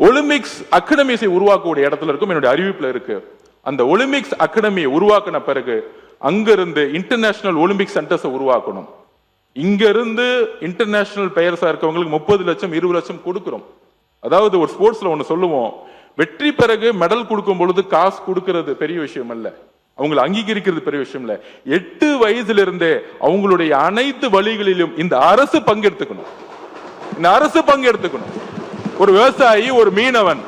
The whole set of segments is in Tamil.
ஒலிம்பிக்ஸ் அகாடமிஸை உருவாக்கக்கூடிய இடத்துல இருக்கும், என்னுடைய அறிவிப்புல இருக்கு. அந்த ஒலிம்பிக்ஸ் அகாடமியை உருவாக்கின பிறகு அங்கிருந்து இன்டர்நேஷனல் ஒலிம்பிக் சென்டர்ஸை உருவாக்கணும். இங்க இருந்து இன்டர்நேஷனல் பிளேயர்ஸா இருக்கவங்களுக்கு 30 லட்சம் 20 லட்சம் கொடுக்கிறோம். அதாவது ஒரு ஸ்போர்ட்ஸ்ல ஒண்ணு சொல்லுவோம், வெற்றி பிறகு மெடல் கொடுக்கும் பொழுது காசு கொடுக்கிறது பெரிய விஷயம் அல்ல, அவங்களை அங்கீகரிக்கிறது பெரிய விஷயம் இல்ல. 8 வயசுல இருந்தே அவங்களுடைய அனைத்து வழிகளிலும் இந்த அரசு பங்கெடுத்துக்கணும். இந்த அரசு பங்கெடுத்துக்கணும். ஒரு விவசாயி, ஒரு மீனவன்,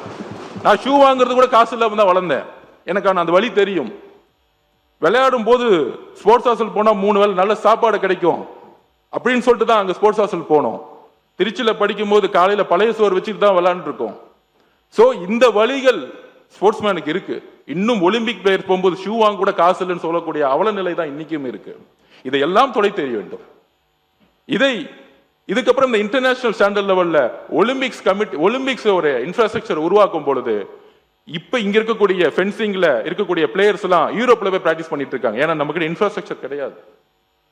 நான் ஷூ வாங்குறது கூட காசு இல்லாம தான் வளர்ந்தேன், எனக்கான அந்த வழி தெரியும். விளையாடும் போது ஸ்போர்ட்ஸ் ஹாஸ்டல் போனா 3 வேளை நல்ல சாப்பாடு கிடைக்கும் அப்படின்னு சொல்லிட்டு தான் அங்க ஸ்போர்ட்ஸ் ஹாஸ்டல் போனோம். திருச்சியில படிக்கும் போது காலையில பழைய சோறு வச்சுட்டு தான் விளையாண்டு இருக்கோம். சோ இந்த வழிகள் ஸ்போர்ட்ஸ்மேனுக்கு இருக்கு. இன்னும் ஒலிம்பிக் பிளேயர் போகும்போது ஷூ வாங்க கூட காசு இல்லைன்னு சொல்லக்கூடிய அவல நிலை தான் இன்னைக்கும் இருக்கு. இதையெல்லாம் தொலை தெரிய வேண்டும். இதுக்கப்புறம் இந்த இன்டர்நேஷனல் ஸ்டாண்டர்ட் லெவல்ல ஒலிம்பிக்ஸ் கமிட்டி, ஒலிம்பிக்ஸ் ஒரு இன்ஃப்ராஸ்ட்ரக்சர் உருவாக்கும் பொழுது இப்ப இங்க இருக்கக்கூடிய ஃபென்சிங்ல இருக்கக்கூடிய பிளேயர்ஸ் எல்லாம் யூரோப்ல போய் பிராக்டிஸ் பண்ணிட்டு இருக்காங்க. ஏன்னா நமக்கு இன்ஃப்ராஸ்ட்ரக்சர் கிடையாது.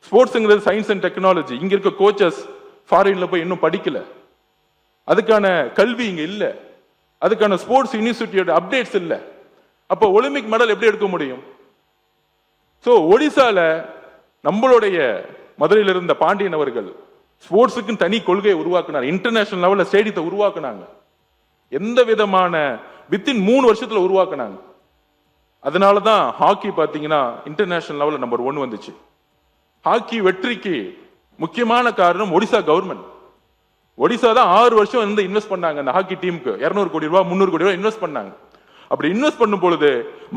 ஸ்போர்ட்ஸ்ங்கிறது சயின்ஸ் அண்ட் டெக்னாலஜி. இங்க இருக்க கோச்சஸ் ஃபாரின்ல போய் இன்னும் படிக்கல, அதுக்கான கல்வி இங்க இல்ல, அதுக்கான ஸ்போர்ட்ஸ் யூனிவர்சிட்டியோட அப்டேட்ஸ் இல்ல. அப்ப ஒலிம்பிக் மெடல் எப்படி எடுக்க முடியும்? சோ ஒடிசால நம்மளுடைய மதுரையில் இருந்த பாண்டியன் அவர்கள் ஸ்போர்ட்ஸுக்கு தனி கொள்கையை உருவாக்குனார். இன்டர்நேஷனல் லெவல்ல ஸ்டேடியத்தை உருவாக்குனாங்க. எந்த விதமான வித்தின் 3 வருஷத்துல உருவாக்குனாங்க. அதனாலதான் ஹாக்கி பாத்தீங்கன்னா இன்டர்நேஷனல் லெவல்ல நம்பர் 1 வந்துச்சு. ஹாக்கி வெற்றிக்கு முக்கியமான காரணம் ஒடிசா கவர்மெண்ட். ஒடிசா தான் 6 வருஷம் வந்து இன்வெஸ்ட் பண்ணாங்க அந்த ஹாக்கி டீமுக்கு. 200 கோடி ரூபாய் 300 கோடி ரூபாய் இன்வெஸ்ட் பண்ணாங்க. அப்படி இன்வெஸ்ட் பண்ணும் பொழுது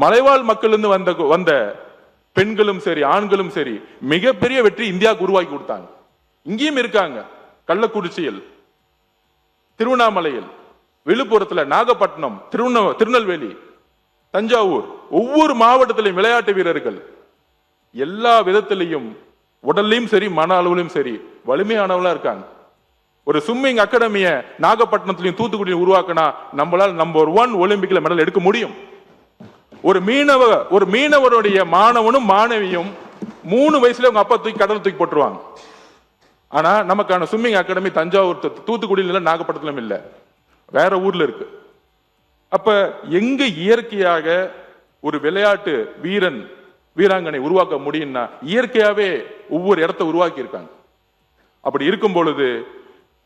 மலைவாழ் மக்கள் இருந்து வந்த பெண்களும் சரி ஆண்களும் சரி மிகப்பெரிய வெற்றி இந்தியாவுக்கு உருவாக்கி கொடுத்தாங்க. இங்கேயும் இருக்காங்க, கள்ளக்குறிச்சியில், திருவண்ணாமலையில், விழுப்புரத்துல, நாகப்பட்டினம், திருநெல்வேலி, தஞ்சாவூர், ஒவ்வொரு மாவட்டத்திலையும் விளையாட்டு வீரர்கள் எல்லா விதத்திலையும் உடல்லையும் சரி மன அளவிலும் சரி வலிமையானவங்களா இருக்காங்க. ஒரு ஸ்விம்மிங் அகாடமிய நாகப்பட்டினத்திலையும் தூத்துக்குடியும் உருவாக்கினா நம்மளால் நம்பர் 1 ஒலிம்பிக்ல மெடல் எடுக்க முடியும். ஒரு மீனவருடைய மாணவனும் மாணவியும் 3 வயசுல அவங்க அப்பா தூக்கி கடல் தூக்கி போட்டுருவாங்க. ஆனா நமக்கான ஸ்விம்மிங் அகாடமி தஞ்சாவூர், தூத்துக்குடியில இல்ல, நாகப்பட்டினத்திலும் இல்ல, வேற ஊர்ல இருக்கு. அப்ப எங்க இயற்கையாக ஒரு விளையாட்டு வீரன் வீராங்கனை உருவாக்க முடியும்னா இயற்கையாவே ஒவ்வொரு இடத்தை உருவாக்கி இருக்காங்க. அப்படி இருக்கும் பொழுது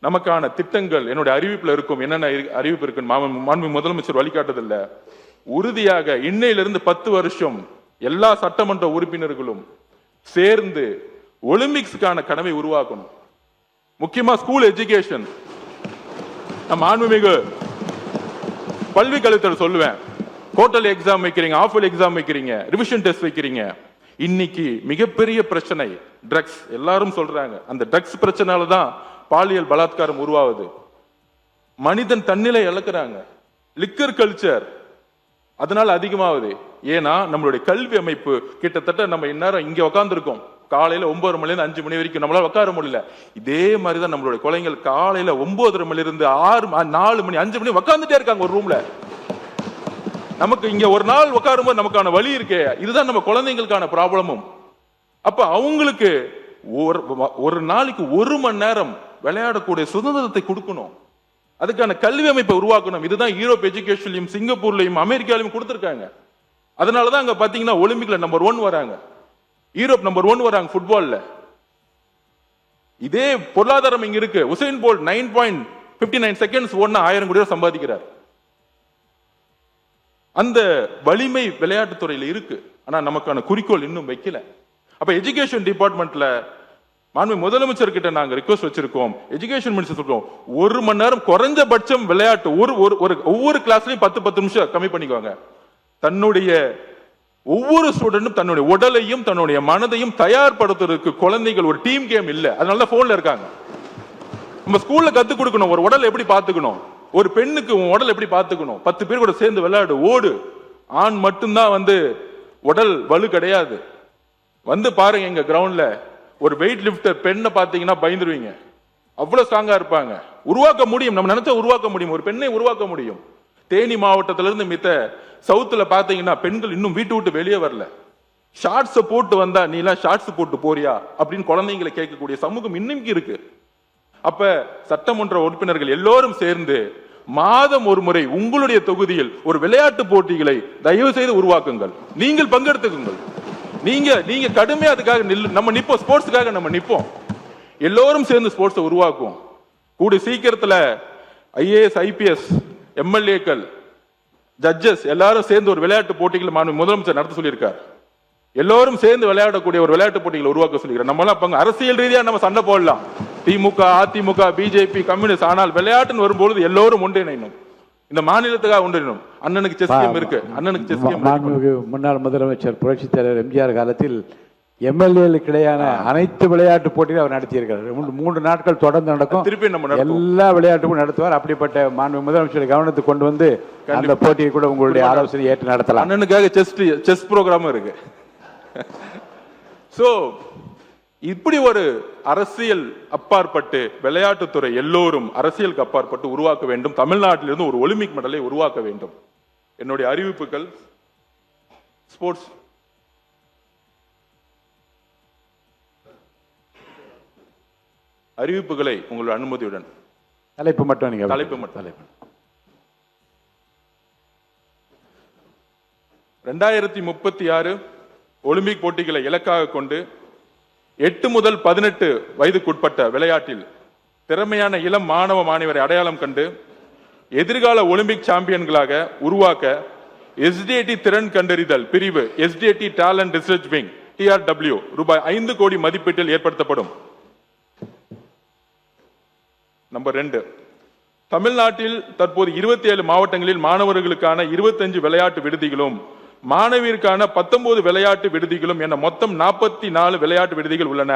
நமக்கான திட்டங்கள் என்னுடைய அறிவிப்புல இருக்கும். என்னென்ன அறிவிப்பு இருக்கு மாண்பு முதலமைச்சர் வழிகாட்டுதல்ல உறுதியாக இன்னையிலிருந்து 10 வருஷம் எல்லா சட்டமன்ற உறுப்பினர்களும் சேர்ந்து ஒலிம்பிக்ஸ்க்கான கடமை உருவாக்கணும். முக்கியமா ஸ்கூல் எஜுகேஷன். நம்ம மாண்புமிகு பல்வி கல்வித்துறை சொல்லுவேன், குவார்டர்லி எக்ஸாம் வைக்கிறீங்க, ஆஃப் இயர்லி எக்ஸாம் வைக்கிறீங்க, ரிவிஷன் டெஸ்ட் வைக்கிறீங்க. இன்னைக்கு மிகப்பெரிய பிரச்சனை ட்ரக்ஸ். எல்லாரும் சொல்றாங்க அந்த ட்ரக்ஸ் பிரச்சனால தான் பாலியல் பலாத்காரம் உருவாகுது. மனிதன் தன்னிலை இழக்கிறாங்க. லிக்கர் கல்ச்சர் அதனால அதிகமாகுது. ஏன்னா நம்மளுடைய கல்வி அமைப்பு கிட்டத்தட்ட நம்ம இந்நேரம் இங்க உட்கார்ந்துருக்கோம், காலையில 9 மணில இருந்து 5 மணி வரைக்கும் நம்மளால உட்கார முடியல. இதே மாதிரிதான் நம்மளுடைய குழந்தைகள் காலையில 9:30 மணில இருந்து 6 4 மணி 5 மணி உட்கார்ந்துட்டே இருக்காங்க ஒரு ரூம்ல. நமக்கு இங்க ஒரு நாள் உட்காரும்போது நமக்கான வழி இருக்கே, இதுதான் நம்ம குழந்தைங்களுக்கான ப்ராப்ளமும். அப்ப அவங்களுக்கு ஒரு நாளைக்கு 1 மணி நேரம் விளையாடக்கூடிய சுதந்திரத்தை கொடுக்கணும். அதுக்கான கல்வி அமைப்பை உருவாக்கணும். இதுதான் யூரோப் எஜுகேஷன்லயும் சிங்கப்பூர்லயும் அமெரிக்காலையும் கொடுத்திருக்காங்க. அதனாலதான் அங்க பாத்தீங்கன்னா ஒலிம்பிக்ல நம்பர் 1 வராங்க, யூரோப் நம்பர் 1 வராங்க ஃபுட்பால்ல. இதே பொருளாதாரம் இங்க இருக்கு. உசைன் போல்ட் 9.59 செகண்ட்ஸ் ஓடுனா 1000 கோடி ரூபாய் சம்பாதிக்கிறார். அந்த வலிமை விளையாட்டுத்துறையில இருக்கு. ஆனா நமக்கான குறிக்கோள் இன்னும் வைக்கல. அப்ப எஜுகேஷன் டிபார்ட்மெண்ட்ல மாண்பு முதலமைச்சர் கிட்ட நாங்க ரிக்வெஸ்ட் வச்சிருக்கோம், எஜுகேஷன் மினிஸ்டர் சொல்றோம், 1 மணி நேரம் குறைஞ்சபட்சம் விளையாட்டு ஒவ்வொரு கிளாஸ்லயும் 10 நிமிஷம் கம்மி பண்ணிக்குவாங்க. தன்னுடைய ஒவ்வொரு ஸ்டூடெண்டும் தன்னுடைய உடலையும் தன்னுடைய மனதையும் தயார்படுத்துறதுக்கு குழந்தைகள் ஒரு டீம் கேம் இல்ல, அதனால போன்ல இருக்காங்க. நம்ம ஸ்கூல்ல கத்து கொடுக்கணும் ஒரு உடல் எப்படி பாத்துக்கணும், ஒரு பெண்ணுக்கு உடல் எப்படி பாத்துக்கணும், 10 பேர் கூட சேர்ந்து விளையாடு, ஓடு. ஆண் மட்டும்தான் உடல் வலு கிடையாது. பாருங்க எங்க கிரவுண்ட்ல ஒரு வெயிட் லிப்டர் பெண்ணை பாத்தீங்கன்னா பயந்துருவீங்க, அவ்வளவு ஸ்ட்ராங்கா இருப்பாங்க. உருவாக்க முடியும், நம்ம நினைச்சா உருவாக்க முடியும், ஒரு பெண்ணை உருவாக்க முடியும். தேனி மாவட்டத்திலிருந்து மித்த சவுத்துல பாத்தீங்கன்னா பெண்கள் இன்னும் வீட்டு விட்டு வெளியே வரல. ஷார்ட்ஸ் போட்டு வந்தா நீ எல்லாம் ஷார்ட்ஸ் போட்டு போறியா அப்படின்னு குழந்தைங்களை கேட்கக்கூடிய சமூகம் இன்னைக்கு இருக்கு. அப்ப சட்டமன்ற உறுப்பினர்கள் எல்லோரும் சேர்ந்து மாதம் ஒரு முறை உங்களுடைய தொகுதியில் ஒரு விளையாட்டு போட்டிகளை தயவு செய்து உருவாக்குங்கள். நீங்கள் பங்கெடுத்துக்குங்கள். நீங்க கடுமையா அதுக்காக நம்ம நிப்போம். ஸ்போர்ட்ஸுக்காக நம்ம நிப்போம். எல்லோரும் சேர்ந்து ஸ்போர்ட்ஸை உருவாக்குவோம். கூடி சீக்கிரத்துல ஐஏஎஸ், ஐபிஎஸ், எம்எல்ஏக்கள், ஜட்ஜஸ் எல்லாரும் சேர்ந்து ஒரு விளையாட்டு போட்டிகள் முதலமைச்சர் நடத்த சொல்லியிருக்கார். எல்லோரும் சேர்ந்து விளையாடக்கூடிய ஒரு விளையாட்டு போட்டிகளை உருவாக்க சொல்லிக்கிறோம். நம்மளாம் அரசியல் ரீதியா நம்ம சண்டை போடலாம், திமுக, அதிமுக, பிஜேபி, கம்யூனிஸ்ட். ஆனால் விளையாட்டுன்னு வரும்போது எல்லோரும் ஒன்றிணைணும். இந்த மாநிலத்துக்காக ஒன்றிணைணும். அண்ணனுக்கு செஸ் கேம் இருக்கு. அண்ணனுக்கு செஸ் கேம். முன்னாள் முதலமைச்சர் புரட்சித் தலைவர் எம்ஜிஆர் காலத்தில் எம்எல்ஏகளுக்கு இடையான அனைத்து விளையாட்டு போட்டியும் அவர் நடத்தியிருக்கிறார். 3 நாட்கள் தொடர்ந்து நடக்கும். திருப்பி நம்ம எல்லா விளையாட்டுக்கும் நடத்துவார். அப்படிப்பட்ட மாண்பு முதலமைச்சர் கவனத்துக்கு கொண்டு வந்து அந்த போட்டியை கூட உங்களுடைய ஆலோசனை ஏற்று நடத்தலாம். அண்ணனுக்காக செஸ் ப்ரோக்ராமும் இருக்கு. சோ இப்படி ஒரு அரசியல் அப்பாற்பட்டு விளையாட்டுத்துறை எல்லோரும் அரசியலுக்கு அப்பாற்பட்டு உருவாக்க வேண்டும். தமிழ்நாட்டிலிருந்து ஒரு ஒலிம்பிக் மெடலை உருவாக்க வேண்டும். என்னுடைய அறிவிப்புகள் ஸ்போர்ட்ஸ் அறிவிப்புகளை உங்களுடைய அனுமதியுடன் தலைப்பு மட்டும் நீங்க தலைப்பு 2036 ஒலிம்பிக் போட்டிகளை இலக்காக கொண்டு 8 முதல் 18 வயதுக்குட்பட்ட விளையாட்டில் திறமையான இளம் மாணவ மாணவரை அடையாளம் கண்டு எதிர்கால ஒலிம்பிக் சாம்பியன்களாக உருவாக்க SDT திறன் கண்டறிதல் பிரிவு, SDT talent research wing, TRW ரூபாய் 5 கோடி மதிப்பீட்டில் ஏற்படுத்தப்படும். நம்பர் 2, தமிழ்நாட்டில் தற்போது 27 மாவட்டங்களில் மாணவர்களுக்கான 25 விளையாட்டு விடுதிகளும் மாணவியருக்கான 19 விளையாட்டு விடுதிகளும் என மொத்தம் 44 விளையாட்டு விடுதிகள் உள்ளன.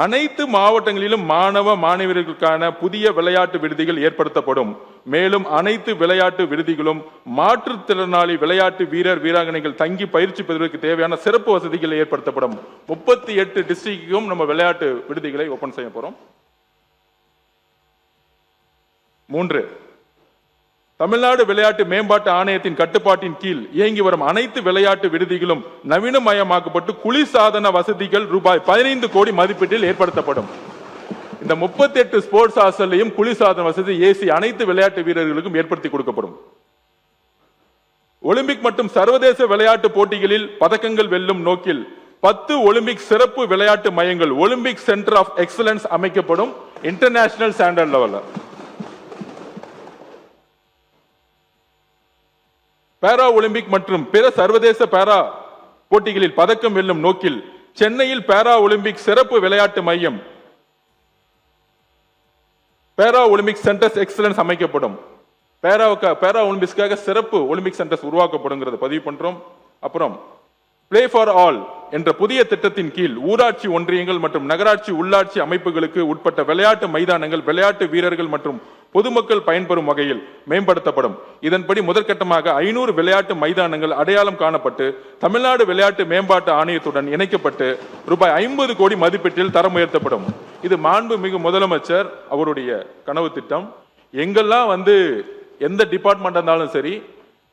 அனைத்து மாவட்டங்களிலும் மாணவ மாணவியர்களுக்கான புதிய விளையாட்டு விடுதிகள் ஏற்படுத்தப்படும். மேலும் அனைத்து விளையாட்டு விடுதிகளும் மாற்றுத்திறனாளி விளையாட்டு வீரர் வீராங்கனைகள் தங்கி பயிற்சி பெறுவதற்கு தேவையான சிறப்பு வசதிகள் ஏற்படுத்தப்படும். 38 டிஸ்ட்ரிக்டும் நம்ம விளையாட்டு விடுதிகளை ஓபன் செய்ய போறோம். 3, தமிழ்நாடு விளையாட்டு மேம்பாட்டு ஆணையத்தின் கட்டுப்பாட்டின் கீழ் இயங்கி வரும் அனைத்து விளையாட்டு விடுதிகளும் நவீனமயமாக்கப்பட்டு குளிர்சாதன வசதிகள் ரூபாய் 15 கோடி மதிப்பீட்டில் ஏற்படுத்தப்படும். இந்த 38 ஸ்போர்ட்ஸ் ஹாஸ்டல்லையும் குளிர்சாதன வசதி, ஏசி அனைத்து விளையாட்டு வீரர்களுக்கும் ஏற்படுத்தி கொடுக்கப்படும். ஒலிம்பிக் மற்றும் சர்வதேச விளையாட்டு போட்டிகளில் பதக்கங்கள் வெல்லும் நோக்கில் 10 ஒலிம்பிக் சிறப்பு விளையாட்டு மையங்கள், ஒலிம்பிக் சென்டர் ஆஃப் எக்ஸலன்ஸ் அமைக்கப்படும். இன்டர்நேஷனல் ஸ்டாண்டர்ட் லெவல்ல பாரா ஒலிம்பிக் மற்றும் பிற சர்வதேச பாரா போட்டிகளில் பதக்கம் வெல்லும் நோக்கில் சென்னையில் பாரா ஒலிம்பிக் சிறப்பு விளையாட்டு மையம், பாரா ஒலிம்பிக் சென்டர்ஸ் எக்ஸலன்ஸ் அமைக்கப்படும். பாரா ஒலிம்பிக்ஸ்க்காக சிறப்பு ஒலிம்பிக் சென்டர்ஸ் உருவாக்கப்படுங்கிறத பதிவு பண்றோம். அப்புறம் பிளே ஃபார் ஆல் என்ற புதிய திட்டத்தின் கீழ் ஊராட்சி ஒன்றியங்கள் மற்றும் நகராட்சி உள்ளாட்சி அமைப்புகளுக்கு உட்பட்ட விளையாட்டு மைதானங்கள் விளையாட்டு வீரர்கள் மற்றும் பொதுமக்கள் பயன்பெறும் வகையில் மேம்படுத்தப்படும். இதன்படி முதற்கட்டமாக 500 விளையாட்டு மைதானங்கள் அடையாளம் காணப்பட்டு தமிழ்நாடு விளையாட்டு மேம்பாட்டு ஆணையத்துடன் இணைக்கப்பட்டு ரூபாய் 50 கோடி மதிப்பீட்டில் தரம் உயர்த்தப்படும். இது மாண்புமிகு முதலமைச்சர் அவருடைய கனவு திட்டம். எங்கெல்லாம் எந்த டிபார்ட்மெண்ட் இருந்தாலும் சரி,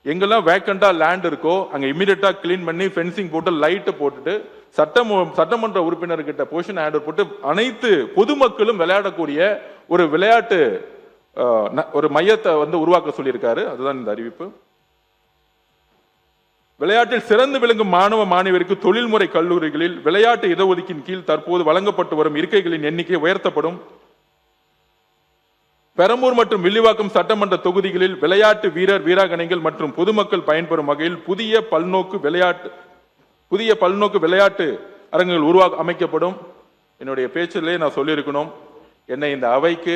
எங்கெல்லாம் வேக்கண்டா லேண்ட் இருக்கோ அங்க இமிடியேட்டா கிளீன் பண்ணி ஃபென்சிங் போட்டு லைட் போட்டுட்டு சட்டமன்ற உறுப்பினர்கிட்ட பொசிஷன் ஆர்டர் போட்டு அனைத்து பொதுமக்களும் விளையாடக்கூடிய ஒரு விளையாட்டு ஒரு மையத்தை உருவாக்க சொல்லியிருக்காரு. அதுதான் இந்த அறிவிப்பு. விளையாட்டில் சிறந்து விளங்கும் மாணவ மாணவியருக்கு தொழில்முறை கல்லூரிகளில் விளையாட்டு இடஒதுக்கீட்டின் கீழ் தற்போது வழங்கப்பட்டு வரும் இருக்கைகளின் எண்ணிக்கை உயர்த்தப்படும். பெரம்பூர் மற்றும் வில்லிவாக்கம் சட்டமன்ற தொகுதிகளில் விளையாட்டு வீரர் வீராங்கனைகள் மற்றும் பொதுமக்கள் பயன்பெறும் வகையில் புதிய பல்நோக்கு விளையாட்டு அரங்குகள் அமைக்கப்படும். என்னுடைய பேச்சிலே நான் சொல்லியிருக்கணும், என்னை இந்த அவைக்கு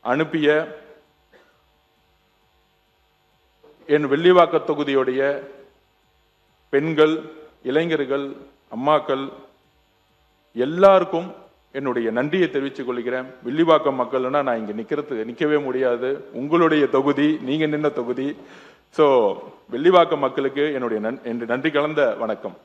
அனுப்பிய என் வில்லிவாக்க தொகுதியுடைய பெண்கள், இளைஞர்கள், அம்மாக்கள் எல்லாருக்கும் என்னுடைய நன்றியை தெரிவித்துக் கொள்கிறேன். வில்லிவாக்கம் மக்கள்னா நான் இங்க நிக்கவே முடியாது. உங்களுடைய தொகுதி, நீங்க நின்ன தொகுதி. சோ வில்லிவாக்கம் மக்களுக்கு என்னுடைய நன்றி கலந்த வணக்கம்.